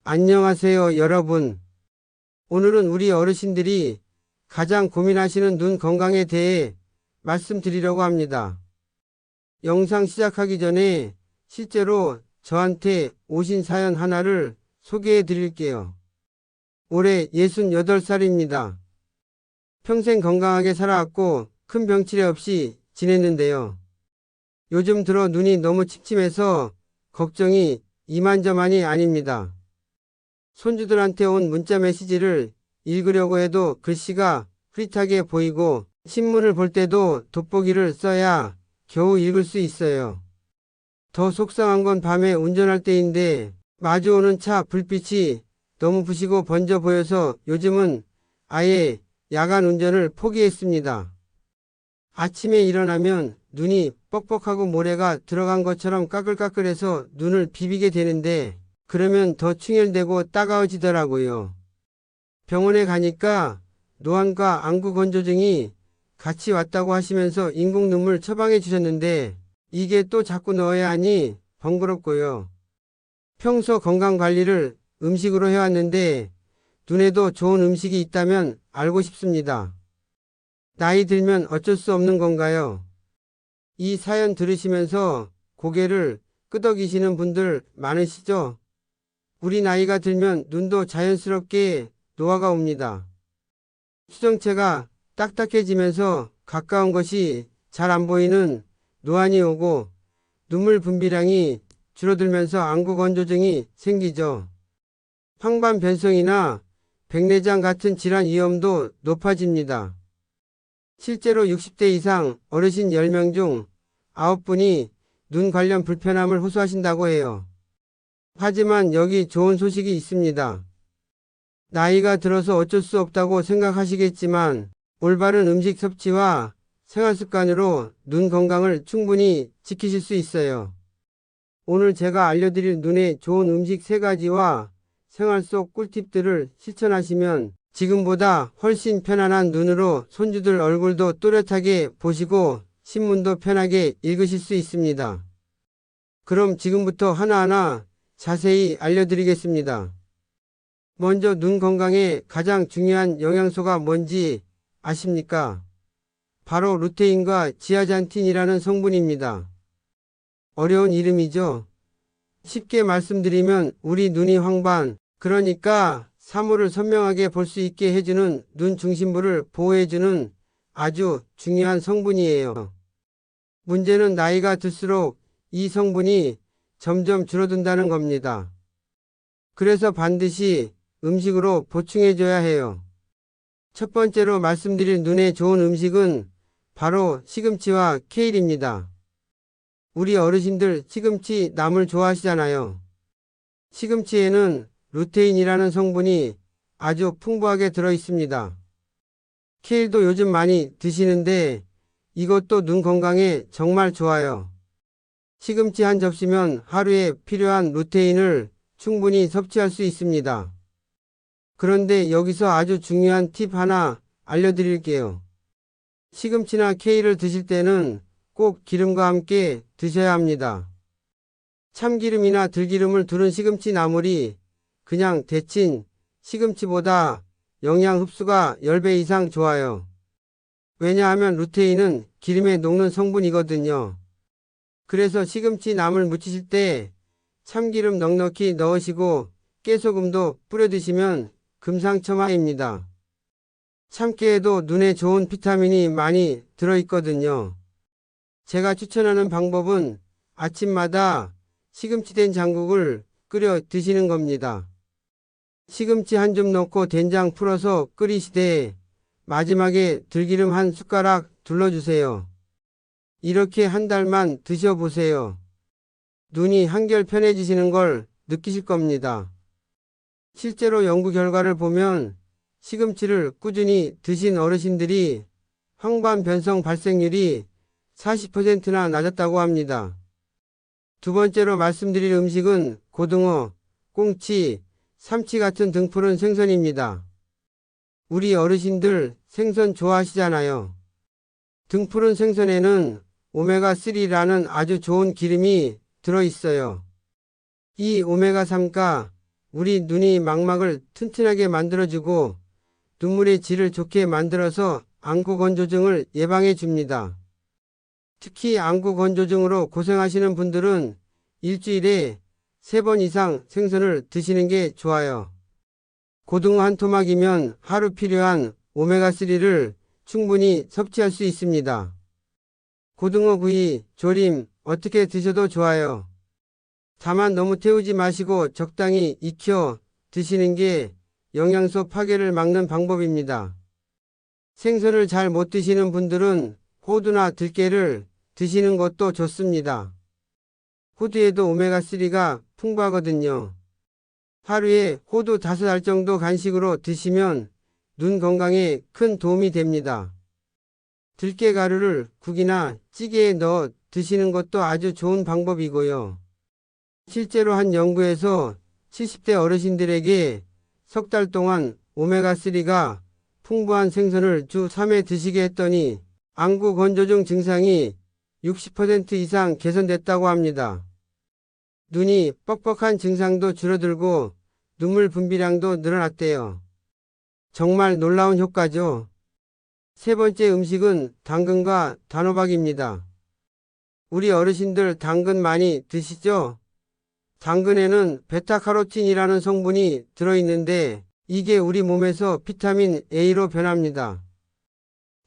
안녕하세요, 여러분. 오늘은 우리 어르신들이 가장 고민하시는 눈 건강에 대해 말씀드리려고 합니다. 영상 시작하기 전에 실제로 저한테 오신 사연 하나를 소개해 드릴게요. 올해 68살입니다. 평생 건강하게 살아왔고 큰 병치레 없이 지냈는데요. 요즘 들어 눈이 너무 침침해서 걱정이 이만저만이 아닙니다. 손주들한테 온 문자 메시지를 읽으려고 해도 글씨가 흐릿하게 보이고 신문을 볼 때도 돋보기를 써야 겨우 읽을 수 있어요. 더 속상한 건 밤에 운전할 때인데 마주오는 차 불빛이 너무 부시고 번져 보여서 요즘은 아예 야간 운전을 포기했습니다. 아침에 일어나면 눈이 뻑뻑하고 모래가 들어간 것처럼 까끌까끌해서 눈을 비비게 되는데 그러면 더 충혈되고 따가워지더라고요. 병원에 가니까 노안과 안구건조증이 같이 왔다고 하시면서 인공 눈물 처방해 주셨는데 이게 또 자꾸 넣어야 하니 번거롭고요. 평소 건강관리를 음식으로 해왔는데 눈에도 좋은 음식이 있다면 알고 싶습니다. 나이 들면 어쩔 수 없는 건가요? 이 사연 들으시면서 고개를 끄덕이시는 분들 많으시죠? 우리 나이가 들면 눈도 자연스럽게 노화가 옵니다. 수정체가 딱딱해지면서 가까운 것이 잘 안 보이는 노안이 오고 눈물 분비량이 줄어들면서 안구건조증이 생기죠. 황반 변성이나 백내장 같은 질환 위험도 높아집니다. 실제로 60대 이상 어르신 10명 중 9분이 눈 관련 불편함을 호소하신다고 해요. 하지만 여기 좋은 소식이 있습니다. 나이가 들어서 어쩔 수 없다고 생각하시겠지만 올바른 음식 섭취와 생활 습관으로 눈 건강을 충분히 지키실 수 있어요. 오늘 제가 알려드릴 눈에 좋은 음식 3가지와 생활 속 꿀팁들을 실천하시면 지금보다 훨씬 편안한 눈으로 손주들 얼굴도 또렷하게 보시고 신문도 편하게 읽으실 수 있습니다. 그럼 지금부터 하나하나 자세히 알려드리겠습니다. 먼저 눈 건강에 가장 중요한 영양소가 뭔지 아십니까? 바로 루테인과 지아잔틴이라는 성분입니다. 어려운 이름이죠. 쉽게 말씀드리면 우리 눈이 황반, 그러니까 사물을 선명하게 볼 수 있게 해주는 눈 중심부를 보호해주는 아주 중요한 성분이에요. 문제는 나이가 들수록 이 성분이 점점 줄어든다는 겁니다. 그래서 반드시 음식으로 보충해줘야 해요. 첫 번째로 말씀드릴 눈에 좋은 음식은 바로 시금치와 케일입니다. 우리 어르신들 시금치 나물 좋아하시잖아요. 시금치에는 루테인이라는 성분이 아주 풍부하게 들어있습니다. 케일도 요즘 많이 드시는데 이것도 눈 건강에 정말 좋아요. 시금치 한 접시면 하루에 필요한 루테인을 충분히 섭취할 수 있습니다. 그런데 여기서 아주 중요한 팁 하나 알려드릴게요. 시금치나 케일을 드실 때는 꼭 기름과 함께 드셔야 합니다. 참기름이나 들기름을 두른 시금치 나물이 그냥 데친 시금치보다 영양 흡수가 10배 이상 좋아요. 왜냐하면 루테인은 기름에 녹는 성분이거든요. 그래서 시금치 나물 무치실 때 참기름 넉넉히 넣으시고 깨소금도 뿌려 드시면 금상첨화입니다. 참깨에도 눈에 좋은 비타민이 많이 들어있거든요. 제가 추천하는 방법은 아침마다 시금치 된 장국을 끓여 드시는 겁니다. 시금치 한 줌 넣고 된장 풀어서 끓이시되 마지막에 들기름 한 숟가락 둘러주세요. 이렇게 한 달만 드셔보세요. 눈이 한결 편해지시는 걸 느끼실 겁니다. 실제로 연구 결과를 보면 시금치를 꾸준히 드신 어르신들이 황반 변성 발생률이 40%나 낮았다고 합니다. 두 번째로 말씀드릴 음식은 고등어, 꽁치, 삼치 같은 등푸른 생선입니다. 우리 어르신들 생선 좋아하시잖아요. 등푸른 생선에는 오메가3라는 아주 좋은 기름이 들어있어요. 이 오메가3가 우리 눈이 망막을 튼튼하게 만들어주고 눈물의 질을 좋게 만들어서 안구 건조증을 예방해 줍니다. 특히 안구 건조증으로 고생하시는 분들은 일주일에 3번 이상 생선을 드시는 게 좋아요. 고등어 한 토막이면 하루 필요한 오메가3를 충분히 섭취할 수 있습니다. 고등어 구이, 조림 어떻게 드셔도 좋아요. 다만 너무 태우지 마시고 적당히 익혀 드시는 게 영양소 파괴를 막는 방법입니다. 생선을 잘 못 드시는 분들은 호두나 들깨를 드시는 것도 좋습니다. 호두에도 오메가3가 풍부하거든요. 하루에 호두 5알 정도 간식으로 드시면 눈 건강에 큰 도움이 됩니다. 들깨 가루를 국이나 찌개에 넣어 드시는 것도 아주 좋은 방법이고요. 실제로 한 연구에서 70대 어르신들에게 석 달 동안 오메가3가 풍부한 생선을 주 3회 드시게 했더니 안구 건조증 증상이 60% 이상 개선됐다고 합니다. 눈이 뻑뻑한 증상도 줄어들고 눈물 분비량도 늘어났대요. 정말 놀라운 효과죠. 세 번째 음식은 당근과 단호박입니다. 우리 어르신들 당근 많이 드시죠? 당근에는 베타카로틴이라는 성분이 들어있는데 이게 우리 몸에서 비타민 A로 변합니다.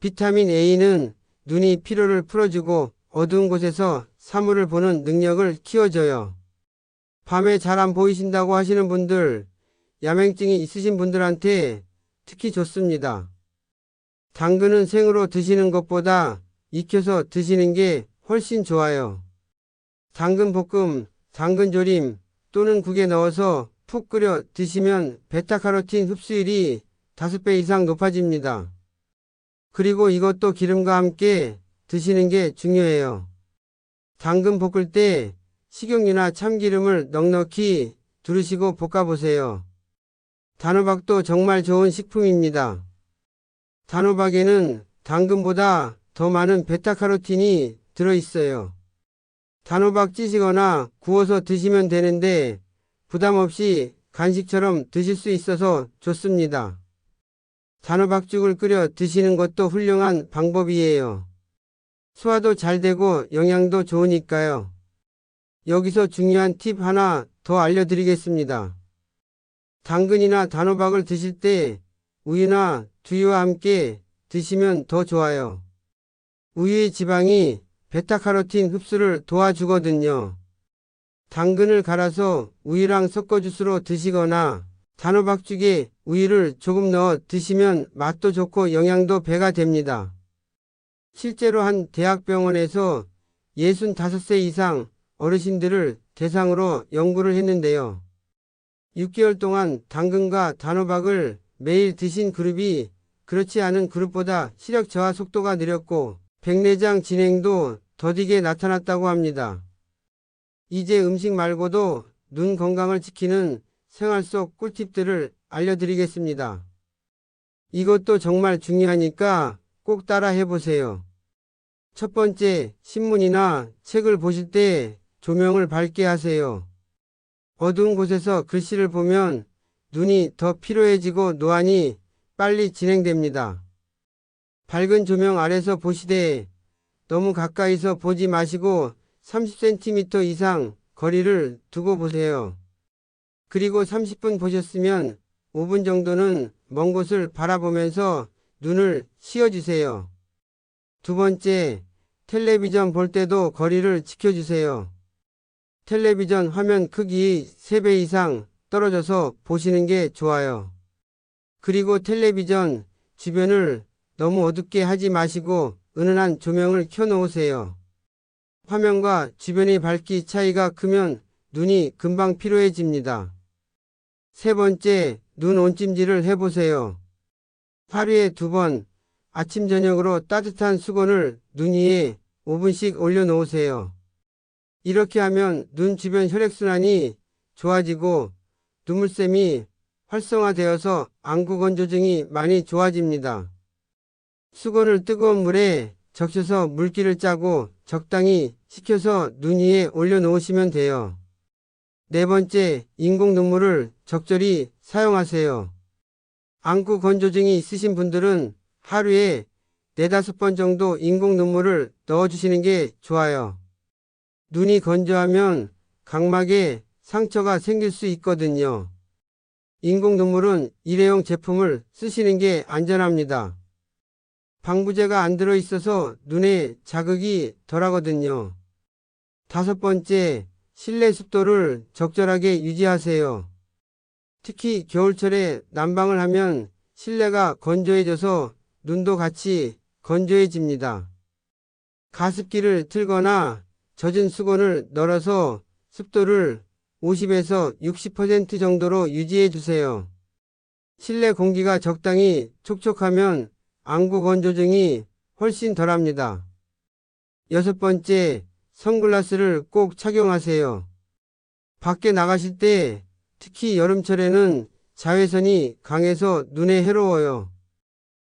비타민 A는 눈이 피로를 풀어주고 어두운 곳에서 사물을 보는 능력을 키워줘요. 밤에 잘 안 보이신다고 하시는 분들, 야맹증이 있으신 분들한테 특히 좋습니다. 당근은 생으로 드시는 것보다 익혀서 드시는 게 훨씬 좋아요. 당근 볶음, 당근 조림 또는 국에 넣어서 푹 끓여 드시면 베타카로틴 흡수율이 5배 이상 높아집니다. 그리고 이것도 기름과 함께 드시는 게 중요해요. 당근 볶을 때 식용유나 참기름을 넉넉히 두르시고 볶아보세요. 단호박도 정말 좋은 식품입니다. 단호박에는 당근보다 더 많은 베타카로틴이 들어있어요. 단호박 찌시거나 구워서 드시면 되는데 부담 없이 간식처럼 드실 수 있어서 좋습니다. 단호박죽을 끓여 드시는 것도 훌륭한 방법이에요. 소화도 잘 되고 영양도 좋으니까요. 여기서 중요한 팁 하나 더 알려드리겠습니다. 당근이나 단호박을 드실 때 우유나 두유와 함께 드시면 더 좋아요. 우유의 지방이 베타카로틴 흡수를 도와주거든요. 당근을 갈아서 우유랑 섞어 주스로 드시거나 단호박죽에 우유를 조금 넣어 드시면 맛도 좋고 영양도 배가 됩니다. 실제로 한 대학병원에서 65세 이상 어르신들을 대상으로 연구를 했는데요. 6개월 동안 당근과 단호박을 매일 드신 그룹이 그렇지 않은 그룹보다 시력 저하 속도가 느렸고 백내장 진행도 더디게 나타났다고 합니다. 이제 음식 말고도 눈 건강을 지키는 생활 속 꿀팁들을 알려드리겠습니다. 이것도 정말 중요하니까 꼭 따라 해보세요. 첫 번째, 신문이나 책을 보실 때 조명을 밝게 하세요. 어두운 곳에서 글씨를 보면 눈이 더 피로해지고 노안이 빨리 진행됩니다. 밝은 조명 아래서 보시되 너무 가까이서 보지 마시고 30cm 이상 거리를 두고 보세요. 그리고 30분 보셨으면 5분 정도는 먼 곳을 바라보면서 눈을 쉬어주세요. 두 번째, 텔레비전 볼 때도 거리를 지켜주세요. 텔레비전 화면 크기 3배 이상 떨어져서 보시는 게 좋아요. 그리고 텔레비전 주변을 너무 어둡게 하지 마시고 은은한 조명을 켜놓으세요. 화면과 주변의 밝기 차이가 크면 눈이 금방 피로해집니다. 세 번째, 눈 온찜질을 해보세요. 하루에 2번 아침 저녁으로 따뜻한 수건을 눈 위에 5분씩 올려놓으세요. 이렇게 하면 눈 주변 혈액순환이 좋아지고 눈물샘이 활성화되어서 안구 건조증이 많이 좋아집니다. 수건을 뜨거운 물에 적셔서 물기를 짜고 적당히 식혀서 눈 위에 올려놓으시면 돼요. 네 번째, 인공 눈물을 적절히 사용하세요. 안구 건조증이 있으신 분들은 하루에 4~5번 정도 인공 눈물을 넣어주시는 게 좋아요. 눈이 건조하면 각막에 상처가 생길 수 있거든요. 인공 눈물은 일회용 제품을 쓰시는 게 안전합니다. 방부제가 안 들어있어서 눈에 자극이 덜하거든요. 5번째, 실내 습도를 적절하게 유지하세요. 특히 겨울철에 난방을 하면 실내가 건조해져서 눈도 같이 건조해집니다. 가습기를 틀거나 젖은 수건을 널어서 습도를 50에서 60% 정도로 유지해 주세요. 실내 공기가 적당히 촉촉하면 안구 건조증이 훨씬 덜합니다. 6번째, 선글라스를 꼭 착용하세요. 밖에 나가실 때 특히 여름철에는 자외선이 강해서 눈에 해로워요.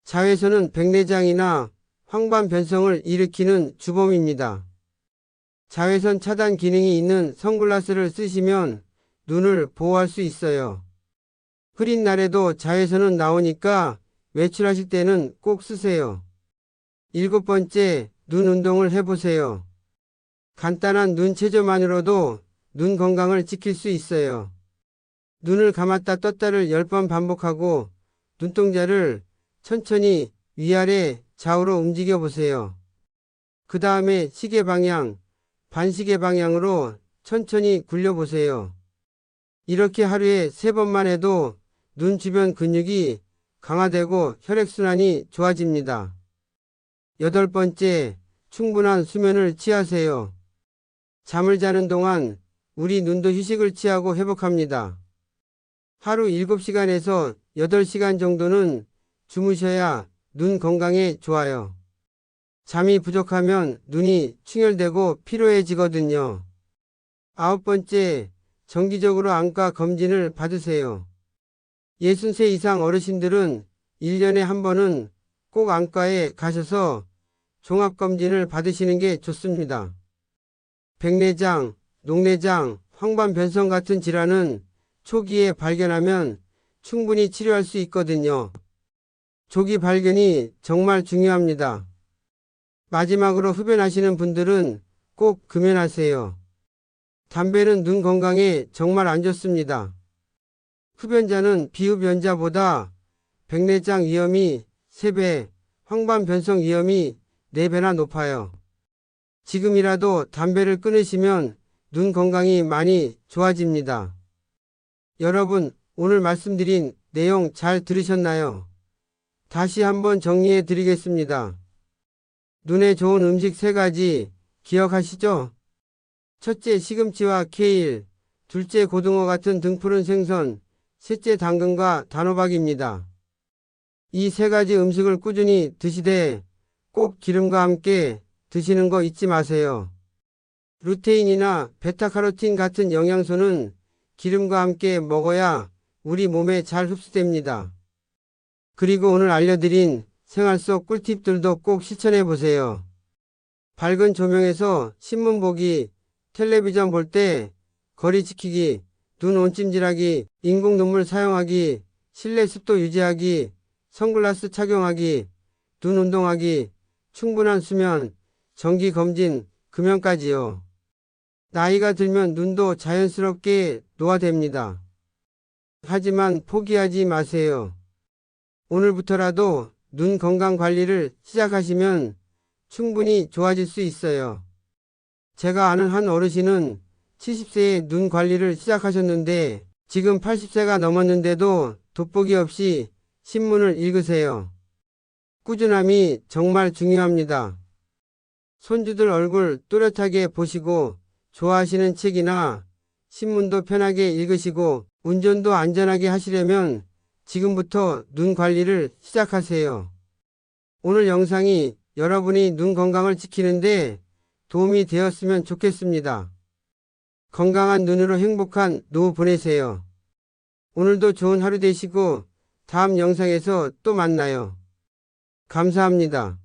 자외선은 백내장이나 황반 변성을 일으키는 주범입니다. 자외선 차단 기능이 있는 선글라스를 쓰시면 눈을 보호할 수 있어요. 흐린 날에도 자외선은 나오니까 외출하실 때는 꼭 쓰세요. 7번째, 눈 운동을 해보세요. 간단한 눈 체조만으로도 눈 건강을 지킬 수 있어요. 눈을 감았다 떴다를 10번 반복하고 눈동자를 천천히 위아래 좌우로 움직여 보세요. 그 다음에 시계 방향, 반시계 방향으로 천천히 굴려보세요. 이렇게 하루에 3번만 해도 눈 주변 근육이 강화되고 혈액순환이 좋아집니다. 8번째, 충분한 수면을 취하세요. 잠을 자는 동안 우리 눈도 휴식을 취하고 회복합니다. 하루 7시간에서 8시간 정도는 주무셔야 눈 건강에 좋아요. 잠이 부족하면 눈이 충혈되고 피로해지거든요. 9번째, 정기적으로 안과 검진을 받으세요. 60세 이상 어르신들은 1년에 한 번은 꼭 안과에 가셔서 종합검진을 받으시는 게 좋습니다. 백내장, 녹내장, 황반변성 같은 질환은 초기에 발견하면 충분히 치료할 수 있거든요. 조기 발견이 정말 중요합니다. 마지막으로 흡연하시는 분들은 꼭 금연하세요. 담배는 눈 건강에 정말 안 좋습니다. 흡연자는 비흡연자보다 백내장 위험이 3배, 황반변성 위험이 4배나 높아요. 지금이라도 담배를 끊으시면 눈 건강이 많이 좋아집니다. 여러분, 오늘 말씀드린 내용 잘 들으셨나요? 다시 한번 정리해 드리겠습니다. 눈에 좋은 음식 3가지 기억하시죠? 첫째, 시금치와 케일, 둘째, 고등어 같은 등푸른 생선, 셋째, 당근과 단호박입니다. 이 3가지 음식을 꾸준히 드시되 꼭 기름과 함께 드시는 거 잊지 마세요. 루테인이나 베타카로틴 같은 영양소는 기름과 함께 먹어야 우리 몸에 잘 흡수됩니다. 그리고 오늘 알려드린 생활 속 꿀팁들도 꼭 실천해 보세요. 밝은 조명에서 신문 보기, 텔레비전 볼 때 거리 지키기, 눈 온찜질하기, 인공 눈물 사용하기, 실내 습도 유지하기, 선글라스 착용하기, 눈 운동하기, 충분한 수면, 정기 검진, 금연까지요. 나이가 들면 눈도 자연스럽게 노화됩니다. 하지만 포기하지 마세요. 오늘부터라도 눈 건강 관리를 시작하시면 충분히 좋아질 수 있어요. 제가 아는 한 어르신은 70세에 눈 관리를 시작하셨는데 지금 80세가 넘었는데도 돋보기 없이 신문을 읽으세요. 꾸준함이 정말 중요합니다. 손주들 얼굴 또렷하게 보시고 좋아하시는 책이나 신문도 편하게 읽으시고 운전도 안전하게 하시려면 지금부터 눈 관리를 시작하세요. 오늘 영상이 여러분이 눈 건강을 지키는데 도움이 되었으면 좋겠습니다. 건강한 눈으로 행복한 노후 보내세요. 오늘도 좋은 하루 되시고 다음 영상에서 또 만나요. 감사합니다.